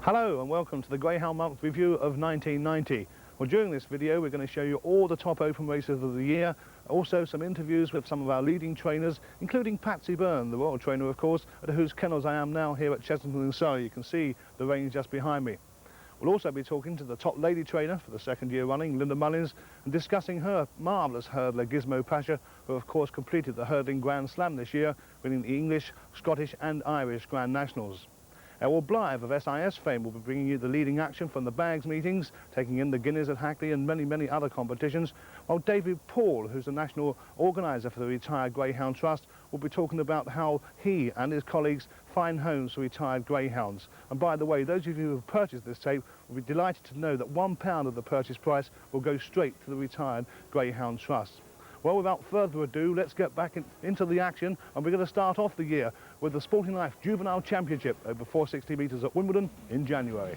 Hello and welcome to the Greyhound Month review of 1990. Well, during this video we're going to show you all the top open races of the year, also some interviews with some of our leading trainers, including Patsy Byrne, the royal trainer of course, at whose kennels I am now here at Chesington and Surrey. You can see the range just behind me. We'll also be talking to the top lady trainer for the second year running, Linda Mullins, and discussing her marvellous hurdler Gizmo Pasha, who of course completed the hurdling Grand Slam this year, winning the English, Scottish and Irish Grand Nationals. Will Blythe of SIS fame will be bringing you the leading action from the bags meetings, taking in the Guineas at Hackley and many other competitions, while David Paul, who's the national organiser for the Retired Greyhound Trust, will be talking about how he and his colleagues find homes for retired greyhounds. And by the way, those of you who have purchased this tape will be delighted to know that £1 of the purchase price will go straight to the Retired Greyhound Trust. Well, without further ado, let's get back into the action, and we're going to start off the year with the Sporting Life Juvenile Championship over 460 metres at Wimbledon in January.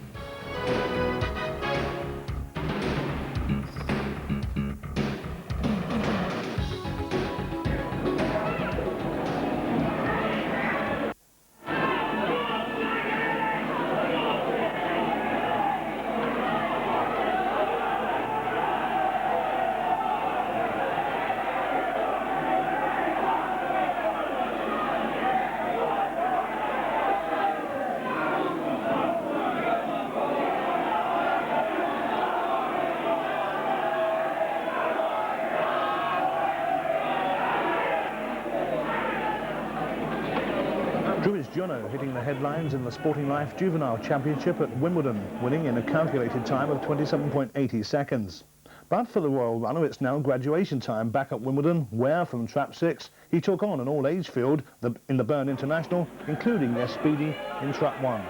Druis Jono hitting the headlines in the Sporting Life Juvenile Championship at Wimbledon, winning in a calculated time of 27.80 seconds. But for the Royal Runner, it's now graduation time back at Wimbledon, where from Trap 6 he took on an all-age field in the Byrne International, including their Speedy in Trap 1.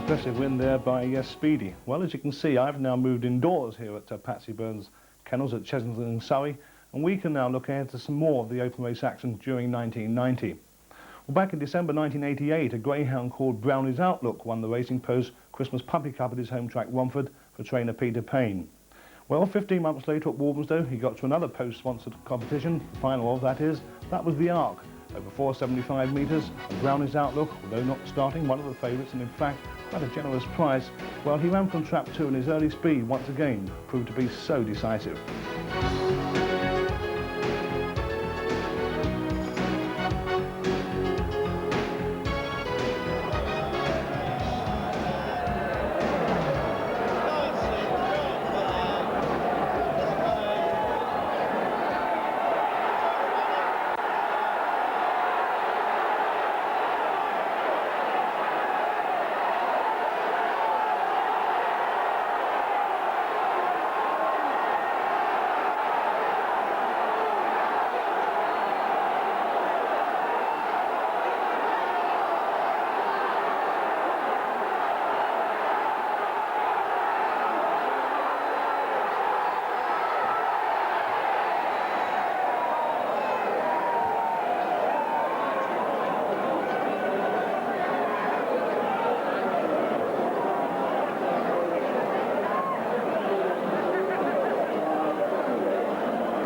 Impressive win there by Speedy. Well, as you can see, I've now moved indoors here at Patsy Byrne's kennels at Chesington and Surrey, and we can now look ahead to some more of the open race action during 1990. Well, back in December 1988, a greyhound called Brownie's Outlook won the Racing Post Christmas Puppy Cup at his home track Romford for trainer Peter Payne. Well, 15 months later at Walthamstow, he got to another post-sponsored competition, the final of that was the Arc, over 475 metres, and Brownie's Outlook, although not starting, one of the favourites, and in fact at a generous price, well, he ran from Trap 2 and his early speed once again proved to be so decisive.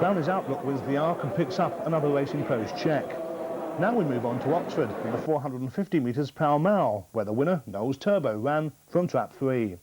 Brownie's Outlook wins the Arc and picks up another Racing Post check. Now we move on to Oxford in the 450 metres Pall Mall, where the winner, Knowles Turbo, ran from Trap 3.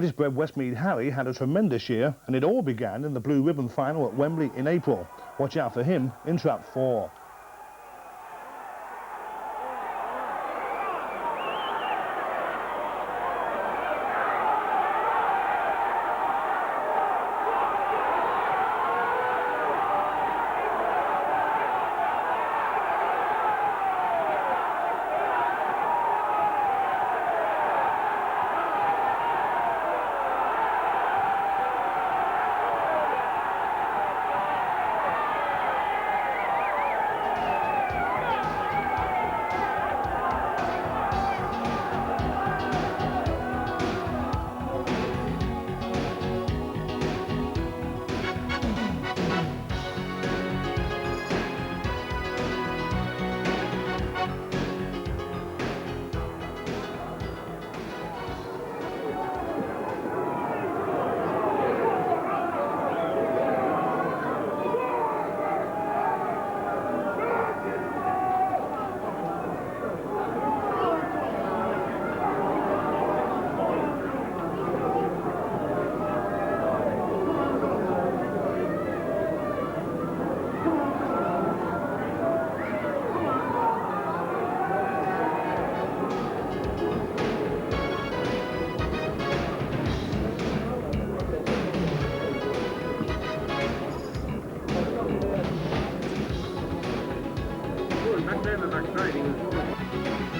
British-bred Westmead Harry had a tremendous year, and it all began in the Blue Ribbon final at Wembley in April. Watch out for him in trap 4.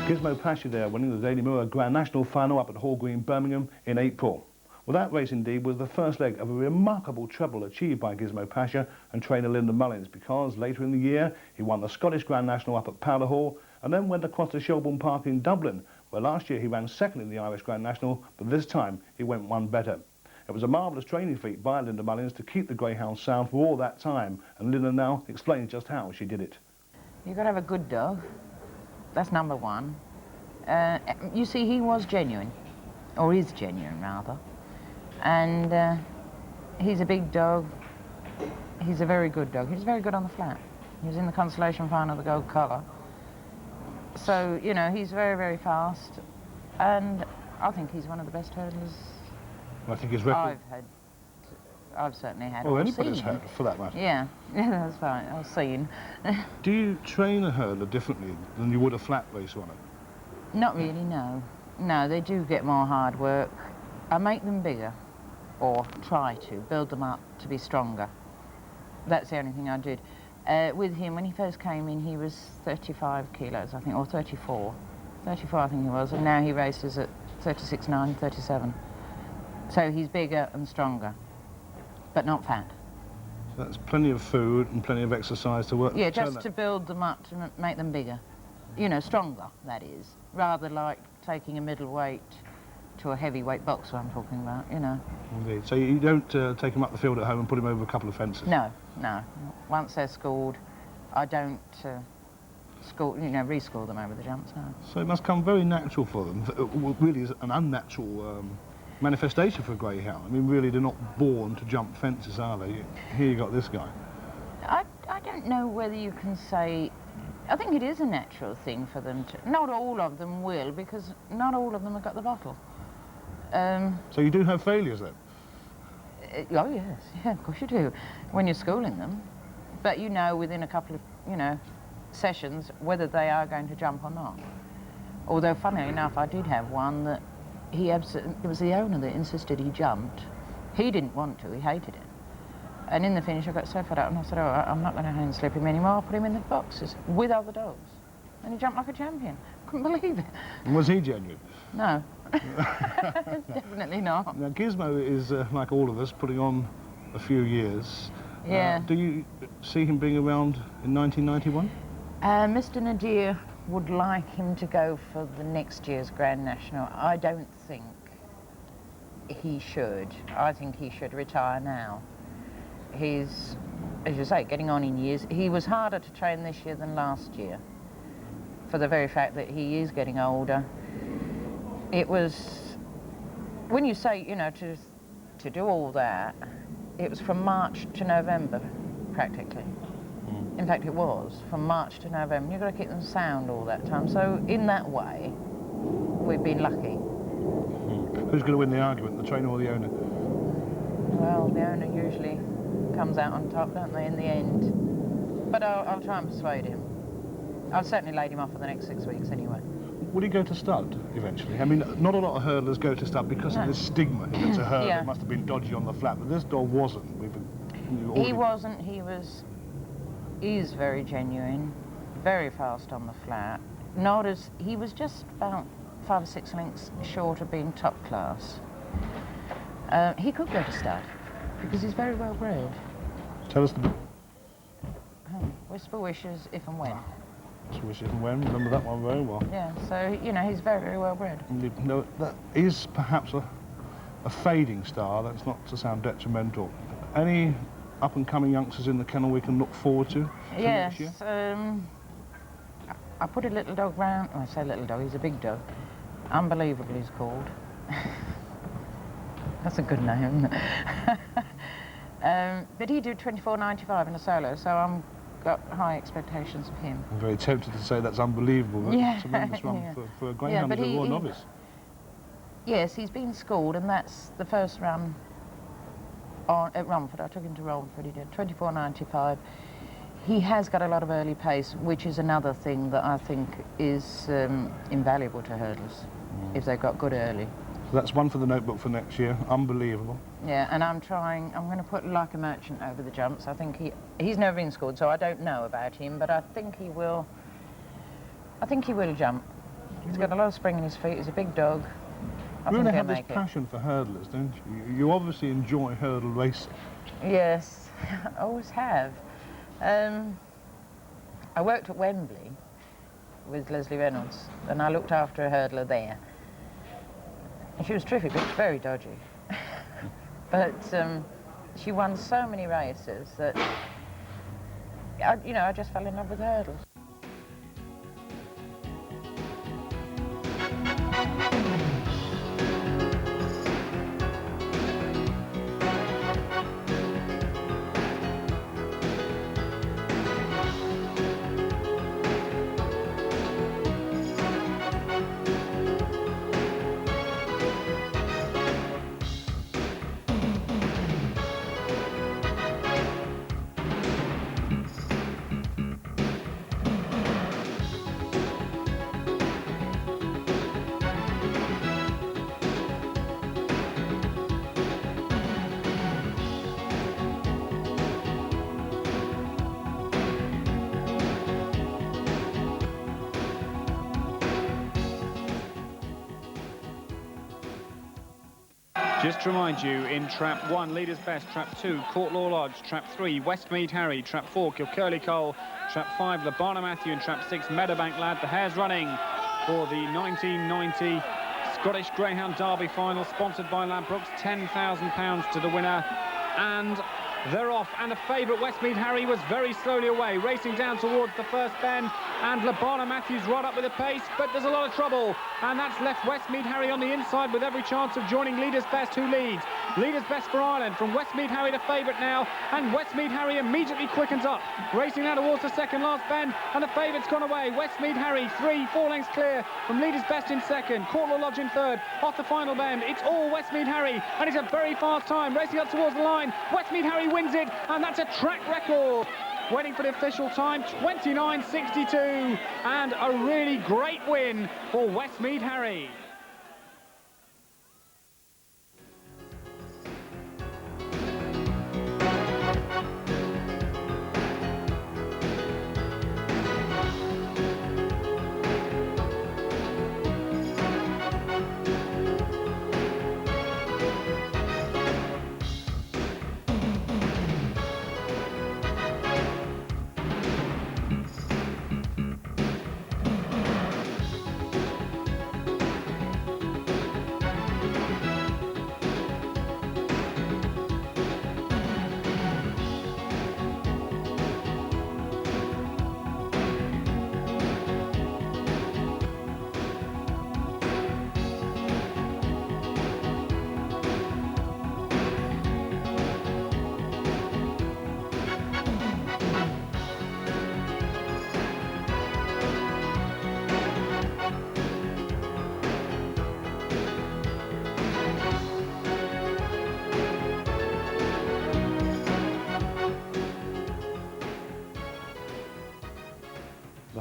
Gizmo Pasha there winning the Daily Mirror Grand National final up at Hall Green, Birmingham in April. Well, that race indeed was the first leg of a remarkable treble achieved by Gizmo Pasha and trainer Lyndon Mullins, because later in the year he won the Scottish Grand National up at Powder Hall and then went across to Shelbourne Park in Dublin, where last year he ran second in the Irish Grand National, but this time he went one better. It was a marvellous training feat by Lyndon Mullins to keep the greyhound sound for all that time, and Lyndon now explains just how she did it. You've got to have a good dog. That's number one. You see, he was genuine, or is genuine rather, and he's a big dog. He's a very good dog. He's very good on the flat. He was in the consolation final of the Gold Collar. So, you know, he's very, very fast, and I think he's one of the best hurdlers I think his record... I've certainly had. Oh, anybody's had, for that matter. Yeah, that's right, I've seen. Do you train a hurdler differently than you would a flat race runner? Not really, no. No, they do get more hard work. I make them bigger, or try to, build them up to be stronger. That's the only thing I did. With him, when he first came in, he was 35 kilos, I think, or 34. 34, I think he was, and now he races at 36.9, 37. So he's bigger and stronger, but not fat. So that's plenty of food and plenty of exercise to work. Yeah, just to build them up, to make them bigger. You know, stronger, that is. Rather like taking a middleweight to a heavyweight boxer I'm talking about, you know. Indeed. So you don't take them up the field at home and put them over a couple of fences? No, no. Once they're schooled, I don't reschool them over the jumps, no. So it must come very natural for them. It really is an unnatural manifestation for a greyhound. I mean, really, they're not born to jump fences, are they? Here you got this guy. I don't know whether you can say... I think it is a natural thing for them to... Not all of them will, because not all of them have got the bottle. So you do have failures, then? Oh, yes. Yeah, of course you do, when you're schooling them. But you know within a couple of, sessions whether they are going to jump or not. Although, funnily enough, I did have one that it was the owner that insisted he jumped. He didn't want to, he hated it. And in the finish I got so fed up and I said, oh, I'm not going to hand slip him anymore, I'll put him in the boxes with other dogs. And he jumped like a champion. Couldn't believe it. Was he genuine? No. Definitely not. Now Gizmo is, like all of us, putting on a few years. Yeah. Do you see him being around in 1991? Mr. Nadir would like him to go for the next year's Grand National. I don't think he should. I think he should retire now. He's, as you say, getting on in years. He was harder to train this year than last year, for the very fact that he is getting older. It was, when you say, to do all that, it was from March to November, practically. In fact, it was, from March to November. You've got to keep them sound all that time. So, in that way, we've been lucky. Who's going to win the argument, the trainer or the owner? Well, the owner usually comes out on top, don't they, in the end? But I'll try and persuade him. I'll certainly laid him off for the next 6 weeks anyway. Would he go to stud eventually? I mean, not a lot of hurdlers go to stud because of this stigma. If it's a hurdler, Yeah. it must have been dodgy on the flat, but this dog wasn't. He wasn't. He's very genuine, very fast on the flat. Not as he was just about 5 or 6 lengths short of being top class. He could go to stud because he's very well bred. Tell us the Whisper wishes if and when. wishes and when. Remember that one very well. Yeah, so you know he's very, very well bred. No, that is perhaps a fading star. That's not to sound detrimental. Any up-and-coming youngsters in the kennel we can look forward to Yes, next year? I put a little dog round. I say little dog. He's a big dog. Unbelievable, he's called. That's a good name. But he did 24.95 in a solo, so I'm got high expectations of him. I'm very tempted to say that's unbelievable. That's Yeah, a tremendous run yeah. for a greyhound but as a raw novice. Yes, he's been schooled, and that's the first run at Romford. I took him to Romford. He did 24.95. He has got a lot of early pace, which is another thing that I think is invaluable to hurdlers if they've got good early. So that's one for the notebook for next year. Unbelievable. Yeah, and I'm going to put Like a Merchant over the jumps. I think he's never been schooled, so I don't know about him, but I think he will jump. He's got a lot of spring in his feet. He's a big dog. I You think really he'll have this make it. passion for hurdlers, don't you? You obviously enjoy hurdle racing. Yes, I always have. I worked at Wembley with Leslie Reynolds, and I looked after a hurdler there. And she was terrific, but very dodgy. But she won so many races that, I just fell in love with hurdles. Just to remind you, in Trap 1, Leader's Best, Trap 2, Courtlaw Lodge, Trap 3, Westmead Harry, Trap 4, Kilcurly Cole, Trap 5, Labana Matthew, and Trap 6, Meadowbank Lad. The hares running for the 1990 Scottish Greyhound Derby final, sponsored by Ladbrokes. £10,000 to the winner, and they're off. And the favourite, Westmead Harry, was very slowly away, racing down towards the first bend, and Labana Matthews right up with the pace, but there's a lot of trouble, and that's left Westmead Harry on the inside with every chance of joining Leader's Best, who leads. Leader's Best for Ireland, from Westmead Harry the favourite now, and Westmead Harry immediately quickens up, racing now towards the second last bend, and the favourite's gone away. Westmead Harry 3-4 lengths clear from Leader's Best in second, Courtlaw Lodge in third, off the final bend. It's all Westmead Harry, and it's a very fast time, racing up towards the line. Westmead Harry wins it, and that's a track record. Waiting for the official time, 29.62, and a really great win for Westmead Harry.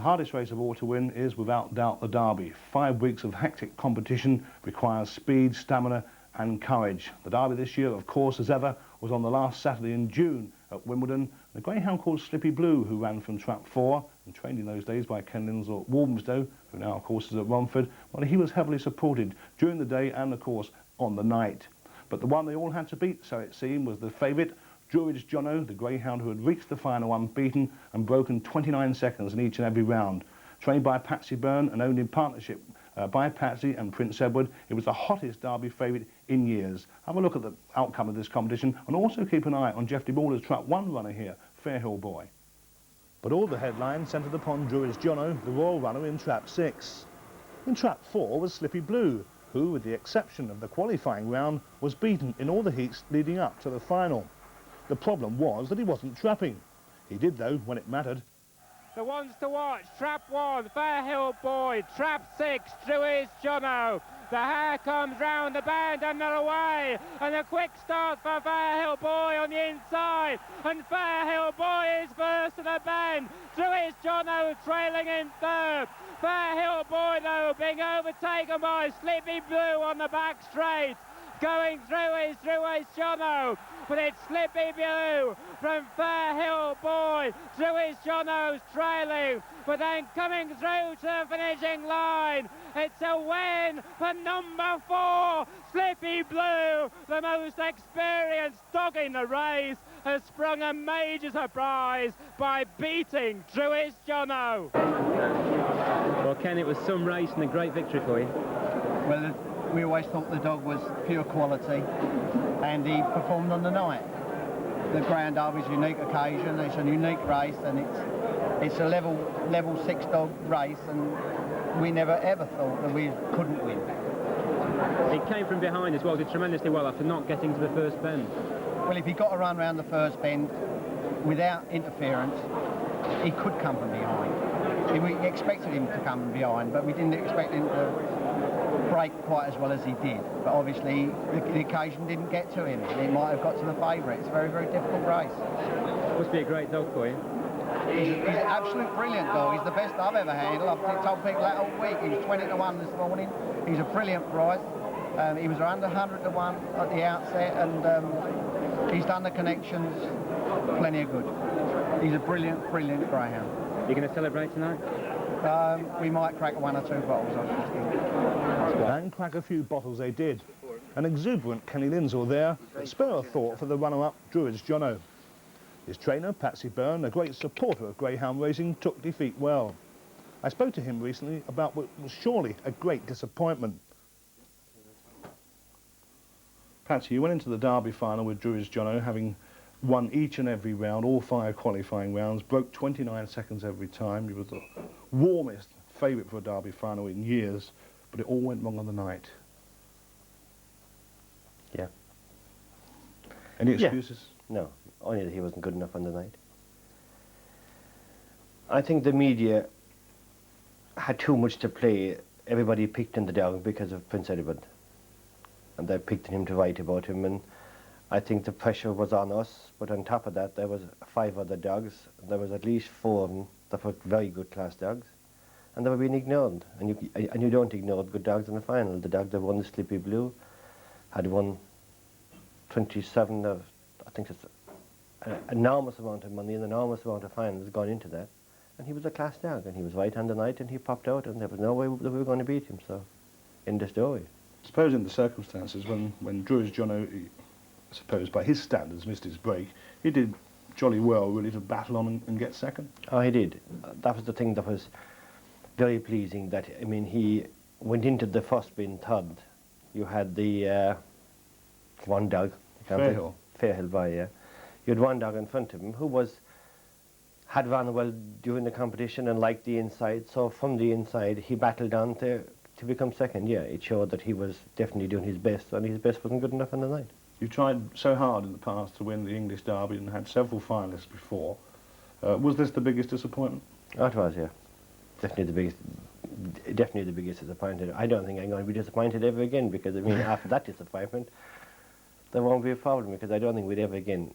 the hardest race of all to win is without doubt the Derby. 5 weeks of hectic competition requires speed, stamina and courage. The Derby this year, of course, as ever, was on the last Saturday in June at Wimbledon. The greyhound called Slippy Blue, who ran from trap 4 and trained in those days by Ken Linsell at Walthamstow, who now of course is at Romford, well, he was heavily supported during the day and of course on the night. But the one they all had to beat, so it seemed, was the favourite, Druridge Jono, the greyhound who had reached the final unbeaten and broken 29 seconds in each and every round. Trained by Patsy Byrne and owned in partnership by Patsy and Prince Edward, it was the hottest Derby favourite in years. Have a look at the outcome of this competition and also keep an eye on Geoffrey Balder's trap 1 runner here, Fairhill Boy. But all the headlines centred upon Druridge Jono, the royal runner in trap 6. In trap 4 was Slippy Blue, who, with the exception of the qualifying round, was beaten in all the heats leading up to the final. The problem was that he wasn't trapping. He did, though, when it mattered. The ones to watch, trap 1, Fairhill Boy, trap 6, Druridge Jono. The hare comes round the bend and they're away, and a quick start for Fairhill Boy on the inside, and Fairhill Boy is first to the bend. Druridge Jono trailing in third. Fairhill Boy, though, being overtaken by Slippy Blue on the back straight. Going through is Druridge Jono, but it's Slippy Blue from Fairhill Boy. Druridge Jono's trailing, but then coming through to the finishing line. It's a win for number 4, Slippy Blue. The most experienced dog in the race has sprung a major surprise by beating Druridge Jono. Well, Ken, it was some race and a great victory for you. Well, we always thought the dog was pure quality, and he performed on the night. The Grand Derby's a unique occasion, it's a unique race, and it's a level 6 dog race, and we never ever thought that we couldn't win. It came from behind as well, did tremendously well after not getting to the first bend. Well, if he got around the first bend without interference, he could come from behind. We expected him to come from behind, but we didn't expect him to break quite as well as he did. But obviously, the occasion didn't get to him. It might have got to the favourite. It's a very, very difficult race. Must be a great dog for you. He's an absolute brilliant dog. He's the best I've ever handled. I've told people that all week. He was 20 to 1 this morning. He's a brilliant price. He was around 100 to 1 at the outset, and he's done the connections plenty of good. He's a brilliant, brilliant greyhound. You're going to celebrate tonight? We might crack 1 or 2 bottles, I should think. And crack a few bottles they did. An exuberant Kenny Linsell there, but spare a thought for the runner-up, Druridge Jono. His trainer, Patsy Byrne, a great supporter of greyhound racing, took defeat well. I spoke to him recently about what was surely a great disappointment. Patsy, you went into the Derby final with Druridge Jono, having won each and every round, all 5 qualifying rounds, broke 29 seconds every time. He was the warmest favourite for a Derby final in years, but it all went wrong on the night. Yeah. Any excuses? No, only that he wasn't good enough on the night. I think the media had too much to play. Everybody picked on the dog because of Prince Edward, and they picked on him to write about him, and I think the pressure was on us, but on top of that there was 5 other dogs. There was at least 4 of them that were very good class dogs, and they were being ignored, and you don't ignore good dogs in the final. The dog that won the Slippy Blue had won 27 of, I think it's an enormous amount of money, an enormous amount of finals gone into that, and he was a class dog, and he was right on the night, and he popped out, and there was no way that we were going to beat him, so end the story. I suppose in the circumstances when Druridge Jono, I suppose by his standards, missed his break, he did jolly well really to battle on and get second. Oh, he did. That was the thing that was very pleasing, that, I mean, he went into the first being third. You had the one dog. Fairhill. Fairhill Boy, yeah. You had one dog in front of him who had run well during the competition and liked the inside, so from the inside he battled on to become second. Yeah, it showed that he was definitely doing his best, and his best wasn't good enough on the night. You've tried so hard in the past to win the English Derby and had several finalists before. Was this the biggest disappointment? Oh, it was, yeah. Definitely the biggest disappointment. I don't think I'm going to be disappointed ever again, because, I mean, after that disappointment, there won't be a problem, because I don't think we'd ever again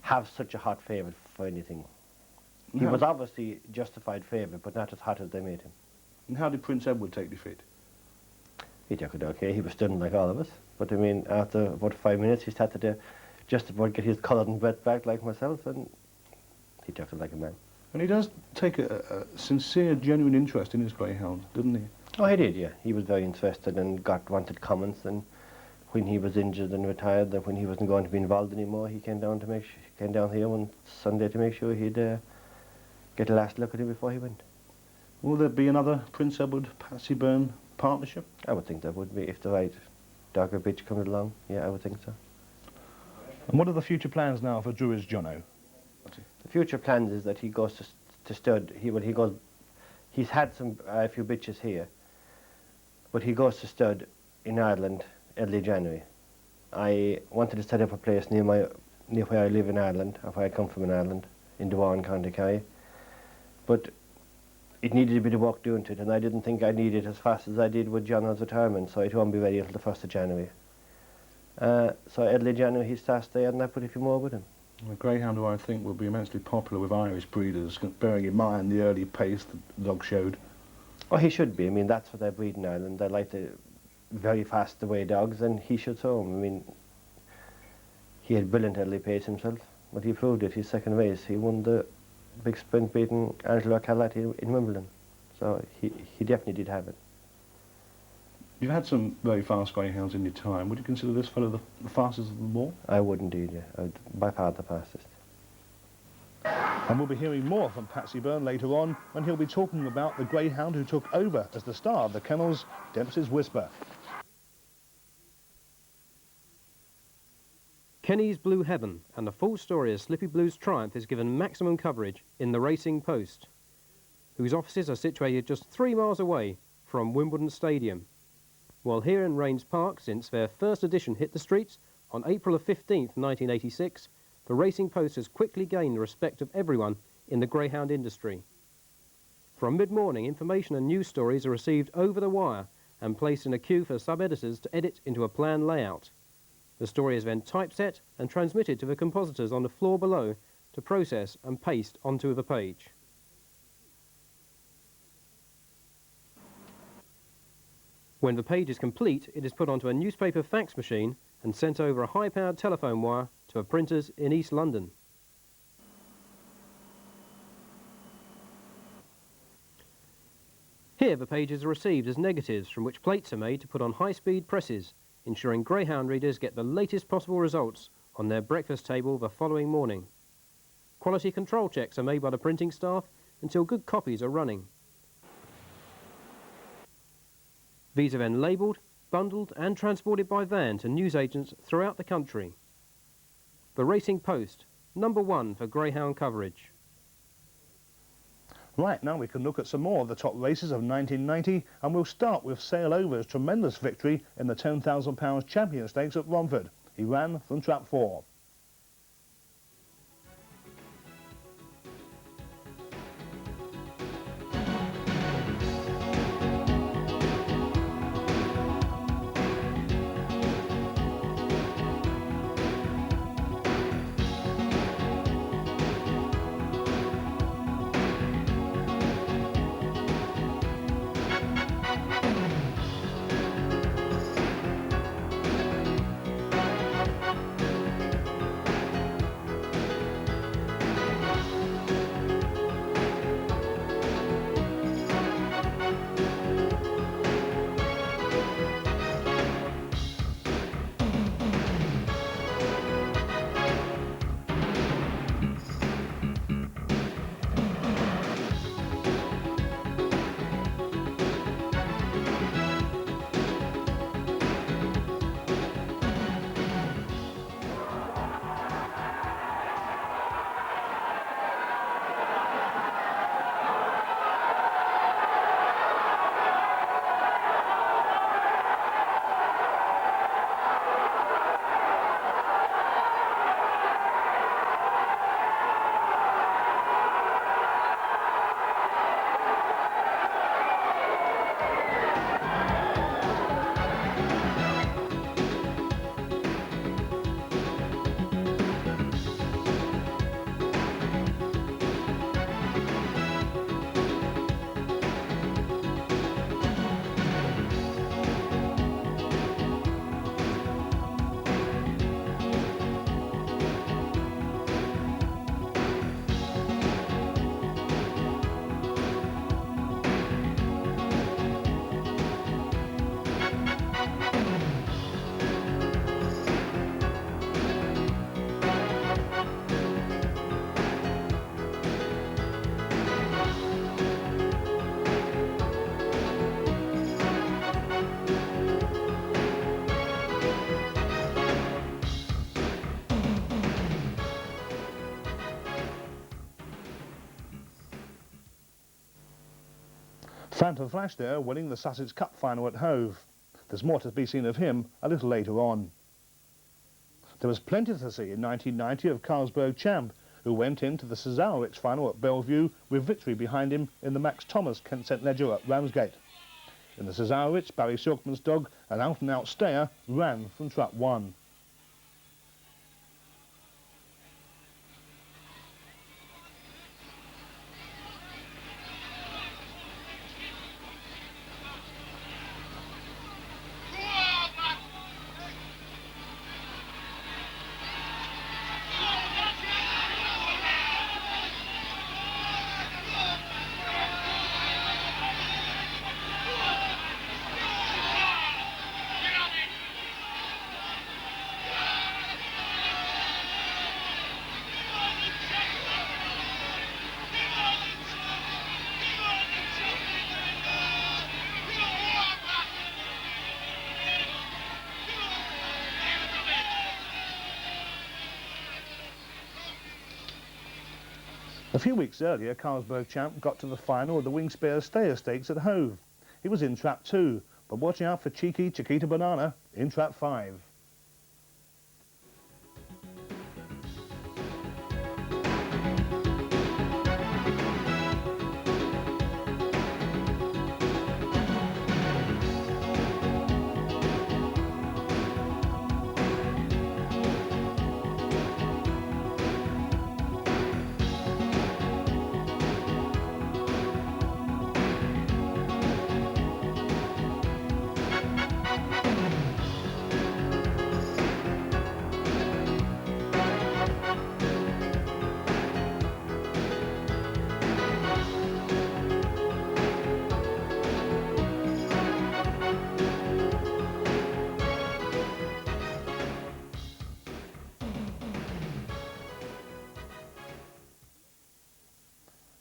have such a hot favourite for anything. He was obviously justified favourite, but not as hot as they made him. And how did Prince Edward take defeat? He took it okay. He was stunned like all of us. But I mean, after about 5 minutes, he started to just about get his colour and breath back like myself, and he took it like a man. And he does take a sincere, genuine interest in his greyhounds, doesn't he? Oh, he did, yeah. He was very interested and wanted comments, and when he was injured and retired, that when he wasn't going to be involved anymore, he came down here one Sunday to make sure he'd get a last look at him before he went. Will there be another Prince Edward Patsy Byrne partnership? I would think there would be if the right dogger bitch comes along. Yeah, I would think so. And what are the future plans now for Drury's Jono? The future plans is that he goes to stud. He's had a few bitches here, but he goes to stud in Ireland early January. I wanted to set up a place near where I live in Ireland, or where I come from in Ireland, in Duane, County Kerry. But it needed a bit of work doing to it, and I didn't think I needed it as fast as I did with Jono's retirement, so it won't be ready until the 1st of January. So early January he starts there, and I put a few more with him. A greyhound who I think will be immensely popular with Irish breeders, bearing in mind the early pace the dog showed. Oh, he should be. I mean, that's what they breed in Ireland. They like the very fast away dogs, and he should so. I mean, he had brilliant early pace himself, but he proved it. His second race, he won the big sprint beating Angelo Carlatti in Wimbledon. So he definitely did have it. You've had some very fast greyhounds in your time. Would you consider this fellow the fastest of them all? I would indeed, yeah. I would, by far the fastest. And we'll be hearing more from Patsy Byrne later on, when he'll be talking about the greyhound who took over as the star of the kennels, Dempsey's Whisper. Kenny's Blue Heaven and the full story of Slippy Blue's triumph is given maximum coverage in the Racing Post, whose offices are situated just 3 miles away from Wimbledon Stadium. While here in Rains Park, since their first edition hit the streets on April 15th, 1986, the Racing Post has quickly gained the respect of everyone in the greyhound industry. From mid-morning, information and news stories are received over the wire and placed in a queue for sub-editors to edit into a planned layout. The story is then typeset and transmitted to the compositors on the floor below to process and paste onto the page. When the page is complete, it is put onto a newspaper fax machine and sent over a high-powered telephone wire to a printers in East London. Here the pages are received as negatives from which plates are made to put on high-speed presses, ensuring greyhound readers get the latest possible results on their breakfast table the following morning. Quality control checks are made by the printing staff until good copies are running. These are then labelled, bundled and transported by van to newsagents throughout the country. The Racing Post, #1 for greyhound coverage. Right, now we can look at some more of the top races of 1990, and we'll start with Sail Over's tremendous victory in the £10,000 Champion Stakes at Romford. He ran from trap 4. Phantom Flash there, winning the Sussex Cup final at Hove. There's more to be seen of him a little later on. There was plenty to see in 1990 of Carlsberg champ, who went into the Cesarewitz final at Bellevue with victory behind him in the Max Thomas Kent St Ledger at Ramsgate. In the Cesarewitz, Barry Silkman's dog, an out-and-out stayer, ran from trap 1. A few weeks earlier, Carlsberg champ got to the final of the Wingspear Stayer Stakes at Hove. He was in trap 2, but watching out for cheeky Chiquita Banana in trap 5.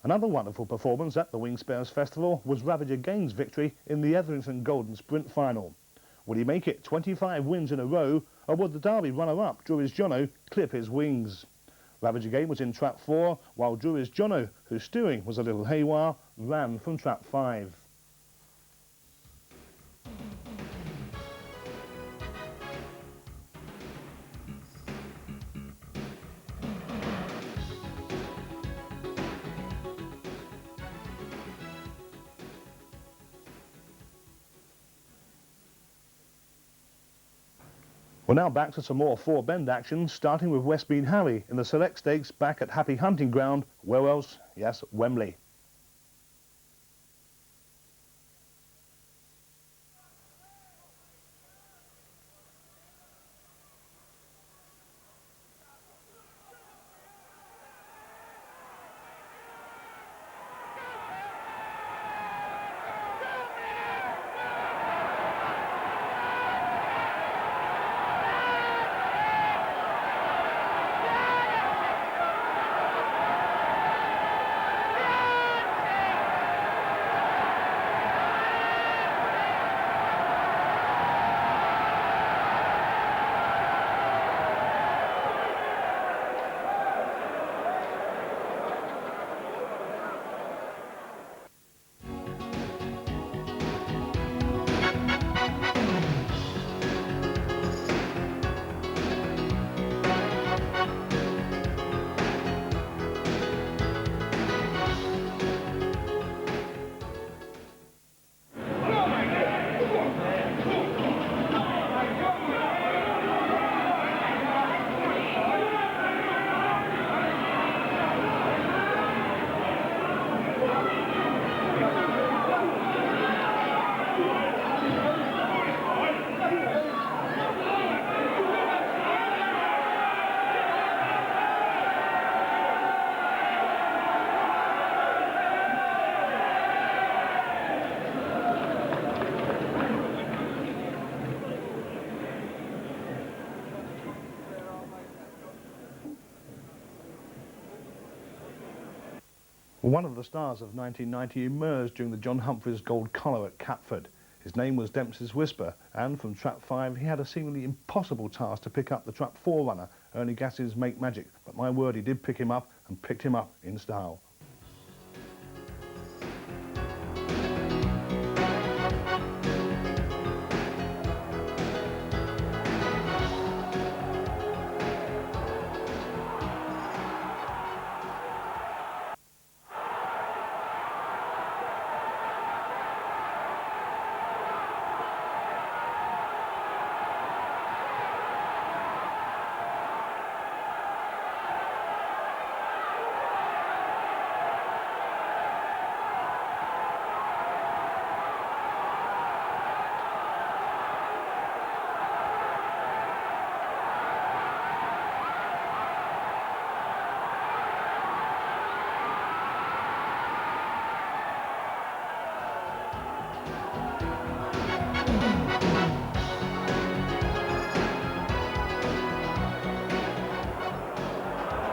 Another wonderful performance at the Wingspears Festival was Ravager Gaines' victory in the Etherington Golden Sprint Final. Would he make it 25 wins in a row, or would the Derby runner-up, Drury's Jono, clip his wings? Ravager Gaines was in trap 4, while Drury's Jono, whose steering was a little haywire, ran from trap 5. We're now back to some more four-bend action, starting with Westmead Harry in the Select Stakes back at Happy Hunting Ground. Where else? Yes, Wembley. One of the stars of 1990 emerged during the John Humphreys Gold Collar at Catford. His name was Dempsey's Whisper, and from trap 5 he had a seemingly impossible task to pick up the trap 4 runner, Ernie Gass's Make Magic, but my word, he did pick him up, and picked him up in style.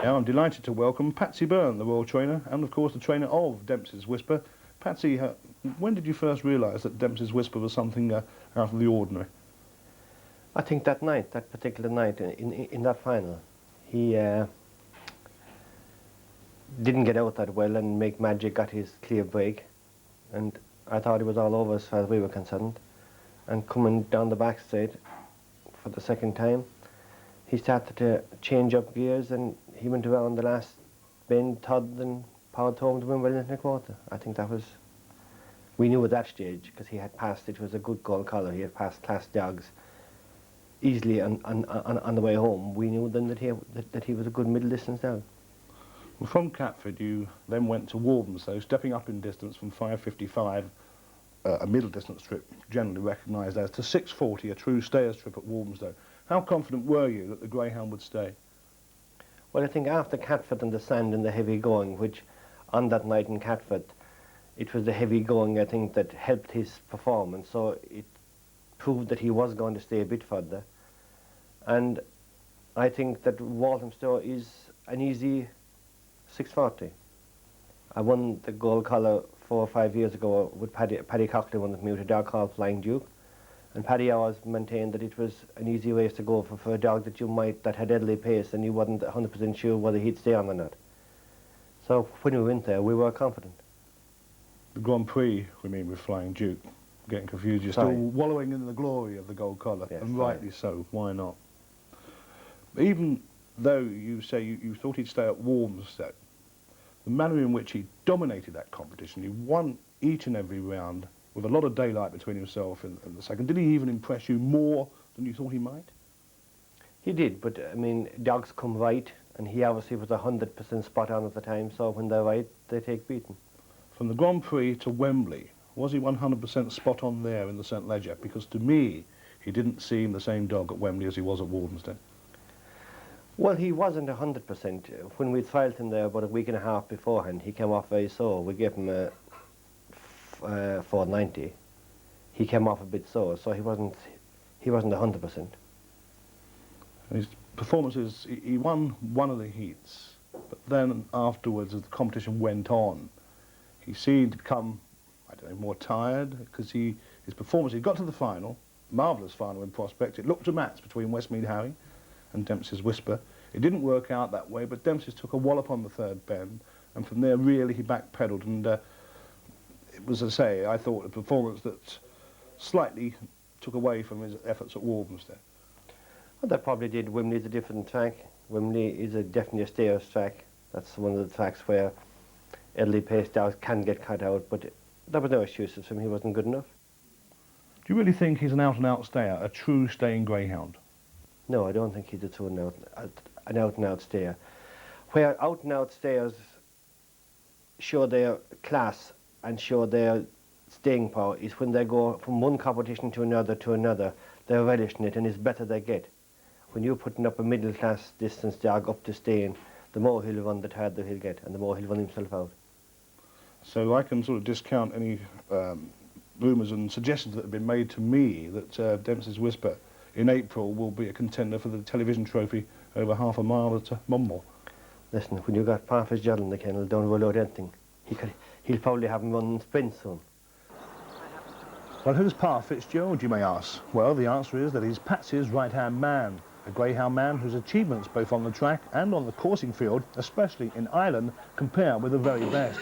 Now I'm delighted to welcome Patsy Byrne, the Royal Trainer, and of course the trainer of Dempsey's Whisper. Patsy, when did you first realise that Dempsey's Whisper was something out of the ordinary? I think that night, that particular night in that final, he didn't get out that well, and Make Magic got his clear break, and I thought it was all over as far as we were concerned. And coming down the backside for the second time, he started to change up gears, and he went around the last bend, third, and powered home to win well into the quarter. I think that was, we knew at that stage, because he had passed, it was a good goal collar, he had passed class dogs easily on the way home. We knew then that he was a good middle distance dog. Well, from Catford you then went to Walthamstow, stepping up in distance from 5:55, a middle distance trip generally recognised as, to 6:40, a true stayers trip at Walthamstow. How confident were you that the greyhound would stay? Well, I think after Catford and the sand and the heavy going, which on that night in Catford, it was the heavy going, I think, that helped his performance, so it proved that he was going to stay a bit further. And I think that Walthamstow is an easy 6:40. I won the gold collar 4 or 5 years ago with Paddy Coughlin, won with me with a dog called Flying Duke. And Paddy always maintained that it was an easy race to go for a dog that had deadly pace and you wasn't 100% sure whether he'd stay on or not. So when we went there, we were confident. The Grand Prix, we mean, with Flying Duke. Getting confused. You're Sorry. still wallowing in the glory of the gold collar, Yes, and sorry. rightly so. Why not? Even though you say you thought he'd stay at Walthamstow, the manner in which he dominated that competition, he won each and every round with a lot of daylight between himself and the second. Did he even impress you more than you thought he might? He did, but I mean, dogs come right, and he obviously was 100% spot on at the time, so when they're right, they take beating. From the Grand Prix to Wembley, was he 100% spot on there in the St. Leger? Because to me, he didn't seem the same dog at Wembley as he was at Walthamstow. Well, He wasn't 100%. When we trialled him there about a week and a half beforehand, he came off very sore. We gave him a 490. He came off a bit sore, so he wasn't 100%. his performances, he won one of the heats, but then afterwards, as the competition went on, he seemed to become, I don't know, more tired, because his performance, he got to the final, marvellous final in Prospect. It looked a match between Westmead Harry and Dempsey's Whisper. It didn't work out that way, but Dempsey's took a wallop on the third bend, and from there really he backpedalled, and it was, as I say, I thought a performance that slightly took away from his efforts at Walthamstow. Well, they probably did. Wembley's a different track. Wembley is definitely a stayers track. That's one of the tracks where elderly pace dogs can get cut out, but there was no excuses for him. He wasn't good enough. Do you really think he's an out-and-out stayer, a true staying greyhound? No, I don't think he's a true an out-and-out stayer. Where out-and-out stayers show their class and show their staying power is when they go from one competition to another, they're relishing it, and it's better they get. When you're putting up a middle-class distance dog up to staying, the more he'll run, the harder he'll get, and the more he'll run himself out. So I can sort of discount any rumours and suggestions that have been made to me that Dempsey's Whisper in April will be a contender for the television trophy over half a mile at Monmore. Listen, when you've got Parfish Judd in the kennel, don't rule out anything. He'll probably have him running sprints soon. Well, who's Pa Fitzgerald, you may ask? Well, the answer is that he's Patsy's right-hand man, a greyhound man whose achievements both on the track and on the coursing field, especially in Ireland, compare with the very best.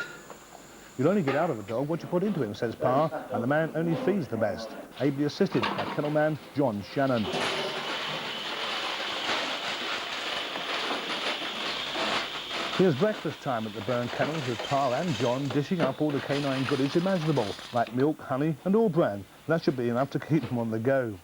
You'll only get out of a dog what you put into him, says Pa, and the man only feeds the best, ably assisted by kennelman John Shannon. Here's breakfast time at the Byrne Kennels with Pa and John dishing up all the canine goodies imaginable, like milk, honey and all bran. That should be enough to keep them on the go.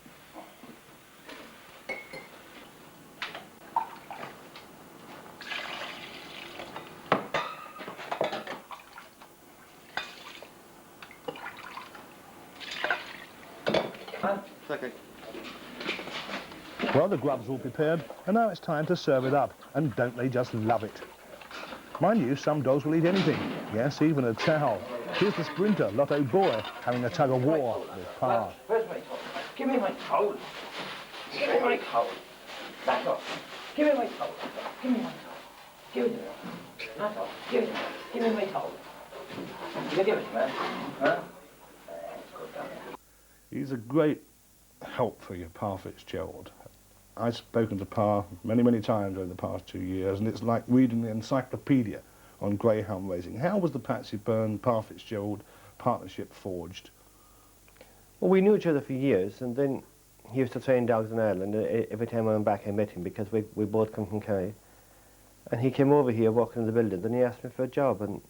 Well, the grub's all prepared, and now it's time to serve it up. And don't they just love it? Mind you, some dogs will eat anything. Yes, even a towel. Here's the sprinter, Lotto Boy, having a tug of war with Pa. Where's my towel? Give me my towel. Give me my towel. Back up. Give me my towel. Give me my towel. Give it to me. Not all. Give it to me. Give me my towel. You give it to me. Huh? He's a great help for you, Pa Fitzgerald. I've spoken to Pa many, many times over the past 2 years, and it's like reading the encyclopedia on greyhound racing. How was the Patsy Byrne, Pa Fitzgerald partnership forged? Well, we knew each other for years, and then he used to train dogs in Ireland. Every time I went back, I met him because we both come from Kerry. And he came over here working in the building, and he asked me for a job. And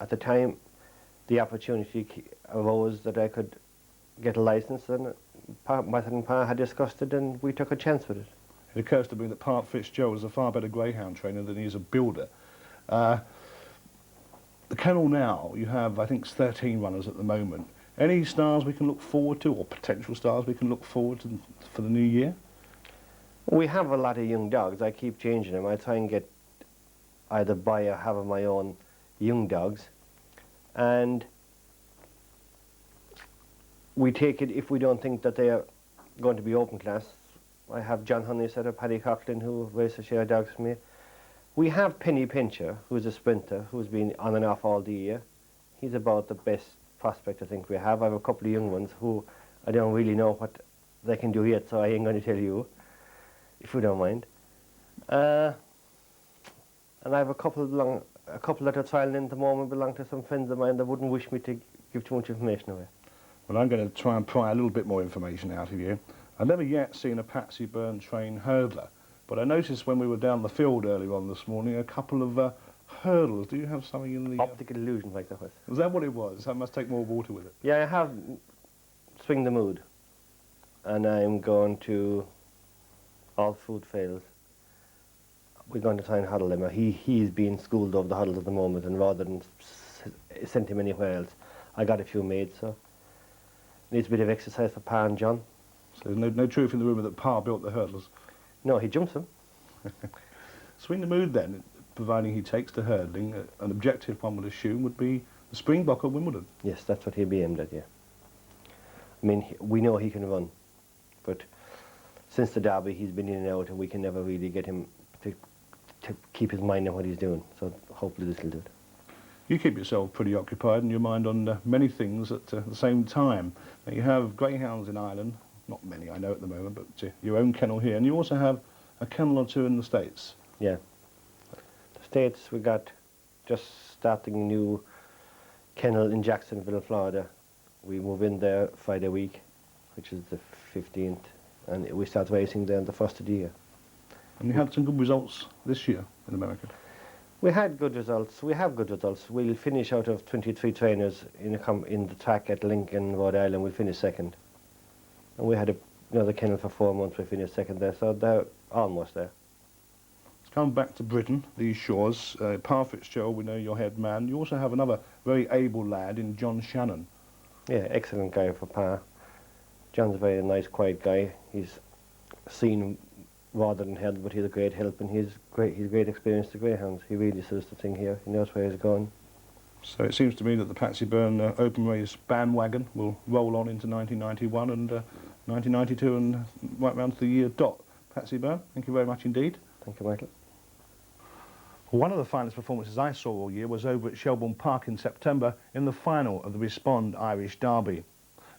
at the time, the opportunity arose that I could get a license, and myself and Pa had discussed it, and we took a chance with it. It occurs to me that Pa Fitzgerald is a far better greyhound trainer than he is a builder. The kennel now, you have, I think, 13 runners at the moment. Any stars we can look forward to, or potential stars we can look forward to for the new year? We have a lot of young dogs. I keep changing them. I try and get either buy or have of my own young dogs. And we take it if we don't think that they are going to be open class. I have John Honey set up, Paddy Coughlin, who races a share of dogs for me. We have Penny Pincher, who's a sprinter, who's been on and off all the year. He's about the best prospect I think we have. I have a couple of young ones who I don't really know what they can do yet, so I ain't going to tell you, if you don't mind. And I have a couple that are trialing in at the moment, belong to some friends of mine that wouldn't wish me to give too much information away. Well, I'm going to try and pry a little bit more information out of you. I've never yet seen a Patsy Byrne trained hurdler, but I noticed when we were down the field earlier on this morning a couple of hurdles. Do you have something in the... Optical illusion, like that was. Was that what it was? I must take more water with it. Yeah, I have Swing the Mood, and I'm going to All Food Fails. We're going to try and huddle him. He's being schooled over the huddles at the moment, and rather than send him anywhere else, I got a few made, so needs a bit of exercise for Pa and John. So there's no truth in the rumour that Pa built the hurdles? No, he jumps them. Swing the Mood then, providing he takes to hurdling, an objective one would assume would be the Springbok at Wimbledon. Yes, that's what he'll be aimed at, yeah. I mean, we know he can run, but since the Derby he's been in and out, and we can never really get him to keep his mind on what he's doing, so hopefully this will do it. You keep yourself pretty occupied and your mind on many things at the same time. Now, you have greyhounds in Ireland, not many I know at the moment, but your own kennel here, and you also have a kennel or two in the States. Yeah. The States, we got just starting a new kennel in Jacksonville, Florida. We move in there Friday week, which is the 15th, and we start racing there on the 1st of the year. And you had some good results this year in America. We had good results. We have good results. We'll finish out of 23 trainers in the track at Lincoln, Rhode Island. We'll finish second. And we had another kennel for 4 months. We finished second there, so they're almost there. Let's come back to Britain, these shores. Pa Fitzgerald, we know your head man. You also have another very able lad in John Shannon. Yeah, excellent guy for Pa. John's a very nice, quiet guy. He's seen rather than held, but he's a great help, and he's great experience to greyhounds. He really suits the thing here. He knows where he's going. So it seems to me that the Patsy Byrne open race bandwagon will roll on into 1991 and 1992 and right round to the year dot. Patsy Byrne, thank you very much indeed. Thank you, Michael. One of the finest performances I saw all year was over at Shelbourne Park in September in the final of the Respond Irish Derby.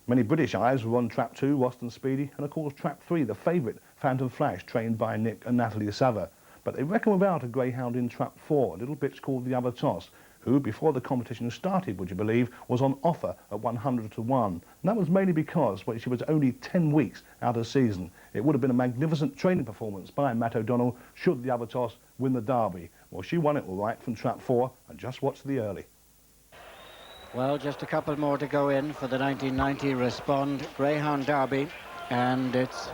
Many British eyes were on Trap 2, Waston Speedy, and of course Trap 3, the favourite, Phantom Flash, trained by Nick and Natalie Sava. But they reckon without a greyhound in Trap 4, a little bitch called the Other Toss, who, before the competition started, would you believe, was on offer at 100 to 1. And that was mainly because she was only 10 weeks out of season. It would have been a magnificent training performance by Matt O'Donnell should the Other Toss win the Derby. Well, she won it all right from Trap 4, and just watch the early. Well, just a couple more to go in for the 1990 Respond Greyhound Derby, and it's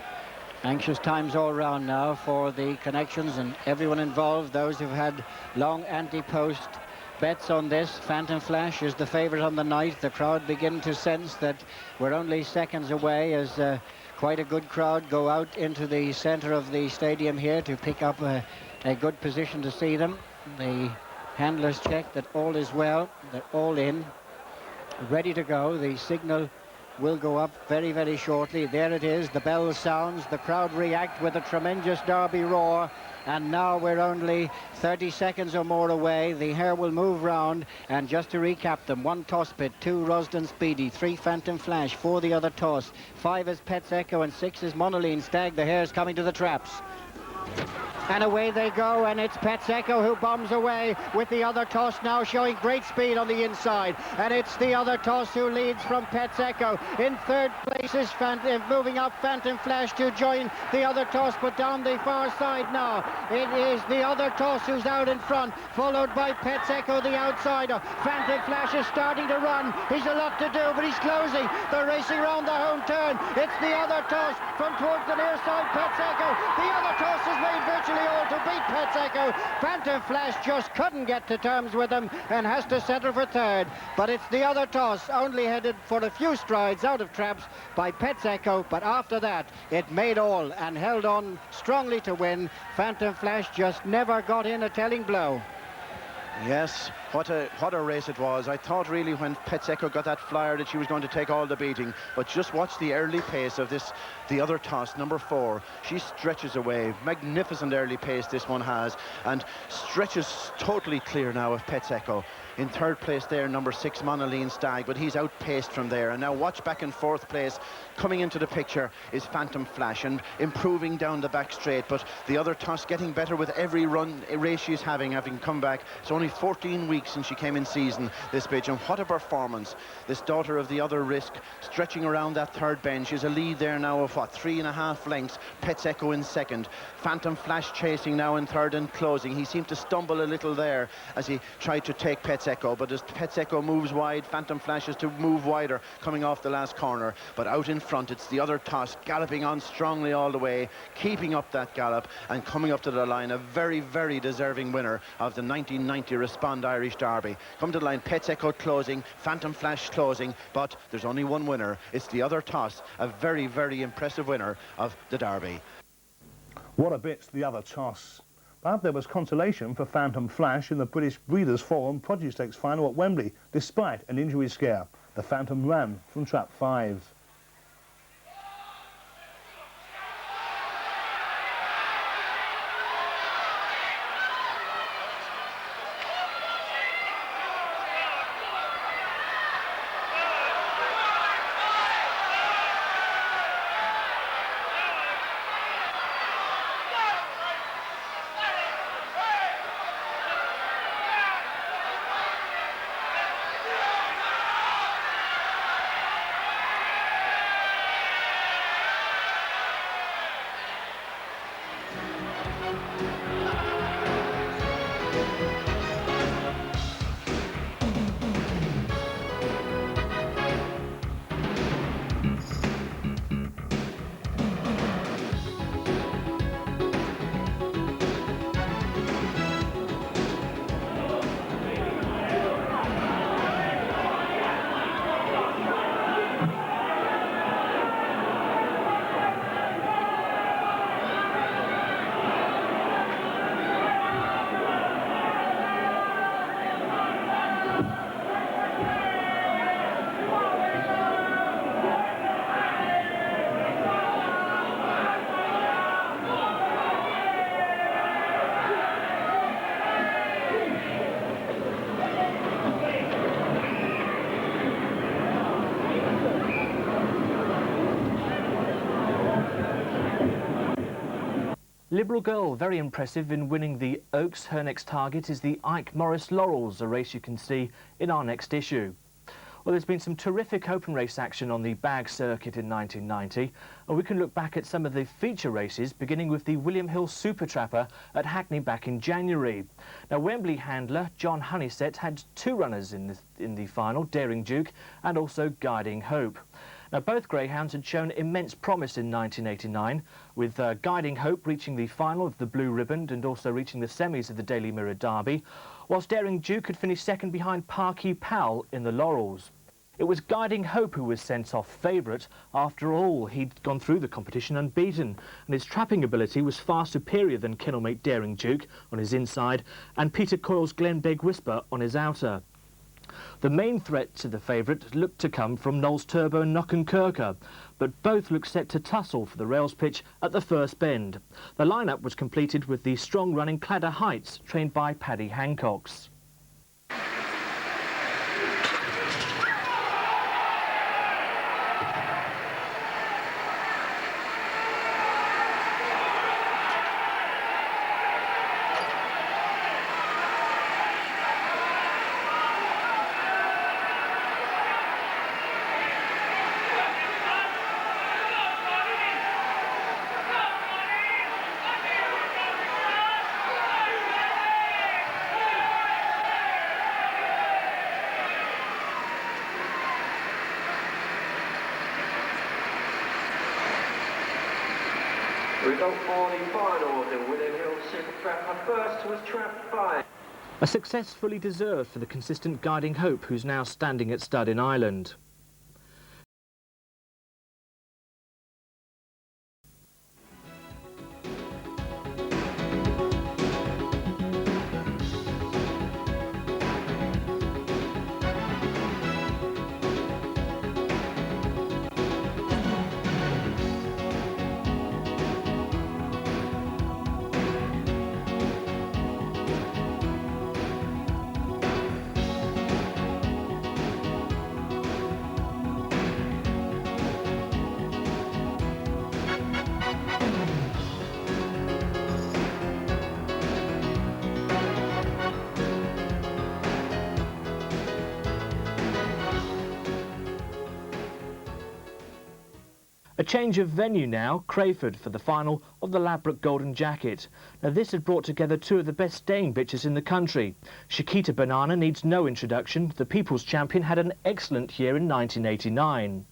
anxious times all round now for the connections and everyone involved, those who've had long anti-post bets on this. Phantom Flash is the favourite on the night. The crowd begin to sense that we're only seconds away as quite a good crowd go out into the centre of the stadium here to pick up a good position to see them. The handlers check that all is well, they're all in, ready to go. The signal will go up very, very shortly. There it is, the bell sounds, the crowd react with a tremendous Derby roar, and now we're only 30 seconds or more away. The hare will move round, and just to recap them: 1 Toss Pit, 2 Rosden Speedy, 3 Phantom Flash, 4 the other Toss, 5 is Pet's Echo, and 6 is Monoline Stag. The hare's coming to the traps. And away they go, and it's Pet's Echo who bombs away with the other Toss now showing great speed on the inside. And it's the other Toss who leads from Pet's Echo. In third place is moving up Phantom Flash to join the other Toss, but down the far side now it is the other Toss who's out in front, followed by Pet's Echo, the outsider. Phantom Flash is starting to run. He's a lot to do, but he's closing. They're racing around the home turn. It's the other Toss from towards the near side, Pet's Echo. The other Toss has made virtually all to beat Pet's Echo. Phantom Flash just couldn't get to terms with him and has to settle for third. But it's the other Toss, only headed for a few strides out of traps by Pet's Echo, but after that it made all and held on strongly to win. Phantom Flash just never got in a telling blow. Yes, what a race it was. I thought really when Pet's Echo got that flyer that she was going to take all the beating, but just watch the early pace of this, the other Toss, number 4. She stretches away. Magnificent early pace this one has, and stretches totally clear now of Pet's Echo. In third place there, number 6, Monoline Stag, but he's outpaced from there. And now watch back in fourth place. Coming into the picture is Phantom Flash and improving down the back straight, but the other Toss getting better with every race she's having come back. It's only 14 weeks since she came in season, this bitch, and what a performance. This daughter of the other Risk, stretching around that third bench. She's a lead there now of what, 3.5 lengths. Pet's Echo in second. Phantom Flash chasing now in third and closing. He seemed to stumble a little there as he tried to take Pet's Echo, but as Pet's Echo moves wide, Phantom Flash is to move wider coming off the last corner. But out in front, it's the other Toss galloping on strongly all the way, keeping up that gallop and coming up to the line. A very, very deserving winner of the 1990 Respond Irish Derby. Come to the line, Pet's Echo closing, Phantom Flash closing, but there's only one winner. It's the other Toss, a very, very impressive winner of the Derby. What a bit's the other Toss. But there was consolation for Phantom Flash in the British Breeders' Forum Produce Stakes final at Wembley, despite an injury scare. The Phantom ran from trap 5. Liberal Girl, very impressive in winning the Oaks. Her next target is the Ike Morris Laurels, a race you can see in our next issue. Well, there's been some terrific open race action on the Bag Circuit in 1990, and we can look back at some of the feature races, beginning with the William Hill Super Trapper at Hackney back in January. Now, Wembley handler John Honeysett had 2 runners in the final, Daring Duke and also Guiding Hope. Now, both greyhounds had shown immense promise in 1989, with Guiding Hope reaching the final of the Blue Riband and also reaching the semis of the Daily Mirror Derby, whilst Daring Duke had finished second behind Parky Powell in the Laurels. It was Guiding Hope who was sent off favourite. After all, he'd gone through the competition unbeaten, and his trapping ability was far superior than kennelmate Daring Duke on his inside and Peter Coyle's Glenbeg Whisper on his outer. The main threat to the favourite looked to come from Knowles Turbo and Knockenkirker, but both looked set to tussle for the rails pitch at the first bend. The lineup was completed with the strong-running Cladder Heights, trained by Paddy Hancocks. Result for the final, the William Hill Super Trap. First was Trap 5. A success fully deserved for the consistent Guiding Hope, who's now standing at stud in Ireland. A change of venue now, Crayford for the final of the Ladbroke Golden Jacket. Now this had brought together two of the best staying bitches in the country. Chiquita Banana needs no introduction. The People's Champion had an excellent year in 1989.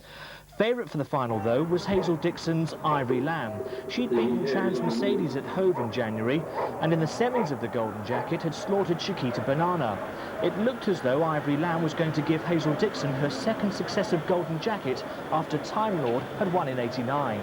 Favourite for the final, though, was Hazel Dixon's Ivory Lamb. She'd beaten Trans Mercedes at Hove in January, and in the semis of the Golden Jacket had slaughtered Chiquita Banana. It looked as though Ivory Lamb was going to give Hazel Dixon her second successive Golden Jacket after Time Lord had won in '89.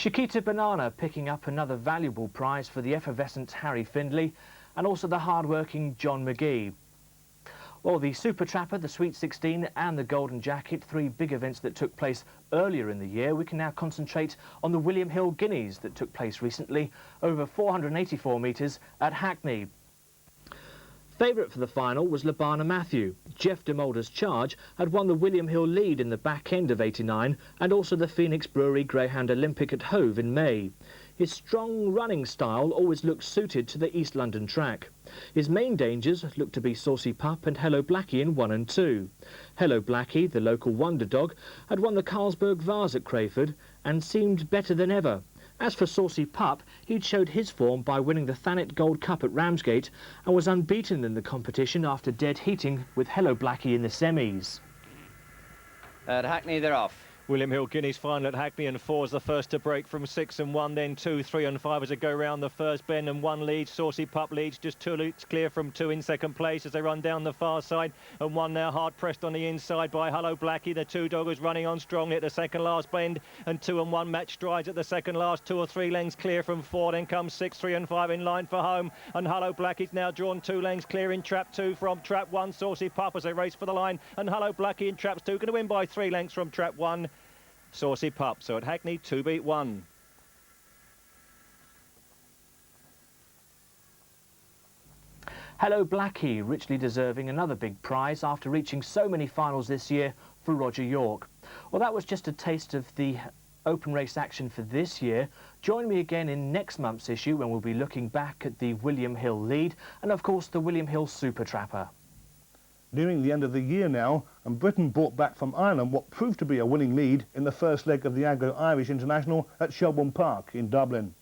Chiquita Banana picking up another valuable prize for the effervescent Harry Findlay and also the hard-working John McGee. Well, the Super Trapper, the Sweet 16 and the Golden Jacket, three big events that took place earlier in the year. We can now concentrate on the William Hill Guineas that took place recently, over 484 metres at Hackney. Favourite for the final was Labana Matthew. Jeff DeMolder's Charge had won the William Hill lead in the back end of '89 and also the Phoenix Brewery Greyhound Olympic at Hove in May. His strong running style always looked suited to the East London track. His main dangers looked to be Saucy Pup and Hello Blackie in 1 and 2. Hello Blackie, the local wonder dog, had won the Carlsberg Vase at Crayford and seemed better than ever. As for Saucy Pup, he'd showed his form by winning the Thanet Gold Cup at Ramsgate and was unbeaten in the competition after dead heating with Hello Blackie in the semis. At Hackney, they're off. William Hill Guineas final at Hackney, and 4's the first to break from 6 and 1, then 2, 3 and 5 as they go round the first bend, and 1 leads. Saucy Pup leads just 2 loops clear from 2 in second place as they run down the far side, and 1 now hard pressed on the inside by Hello Blackie. The 2 doggers running on strongly at the second last bend, and 2 and 1 match strides at the second last, 2 or 3 lengths clear from 4. Then comes 6, 3 and 5 in line for home, and Hello Blackie's now drawn 2 lengths clear in trap 2 from trap 1. Saucy Pup as they race for the line, and Hello Blackie in traps 2 going to win by 3 lengths from trap 1. Saucy Pup. So at Hackney, 2 beat 1. Hello Blackie, richly deserving another big prize after reaching so many finals this year for Roger York. Well, that was just a taste of the open race action for this year. Join me again in next month's issue when we'll be looking back at the William Hill Lead and of course the William Hill Super Trapper. Nearing the end of the year now, and Britain brought back from Ireland what proved to be a winning lead in the first leg of the Anglo-Irish International at Shelbourne Park in Dublin.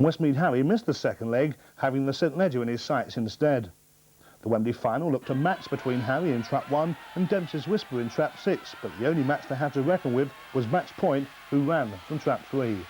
Westmead Harry missed the second leg, having the St Leger in his sights instead. The Wembley final looked a match between Harry in Trap 1 and Dempsey's Whisper in Trap 6, but the only match they had to reckon with was Match Point, who ran from Trap 3.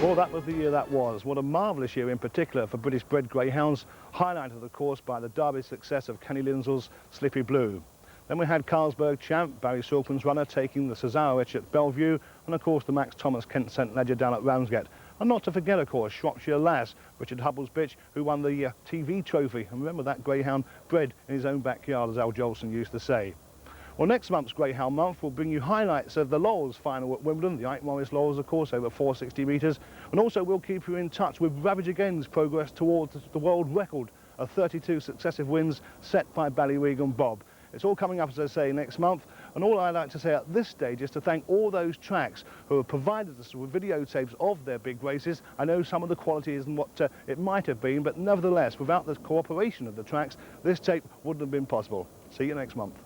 Well, that was the year that was. What a marvellous year in particular for British bred greyhounds, highlighted of course by the Derby success of Kenny Lindsell's Slippy Blue. Then we had Carlsberg champ Barry Sorkin's runner taking the Cesarewitch at Bellevue, and of course the Max Thomas Kent St Leger down at Ramsgate. And not to forget, of course, Shropshire Lass, Richard Hubbell's bitch, who won the TV trophy. And remember that greyhound bred in his own backyard, as Al Jolson used to say. Well, next month's Greyhound Month will bring you highlights of the Laurels final at Wimbledon, the Ike Morris Laurels, of course, over 460 metres. And also we'll keep you in touch with Ravage Again's progress towards the world record of 32 successive wins set by Ballyregan Bob. It's all coming up, as I say, next month. And all I'd like to say at this stage is to thank all those tracks who have provided us with videotapes of their big races. I know some of the quality isn't what it might have been, but nevertheless, without the cooperation of the tracks, this tape wouldn't have been possible. See you next month.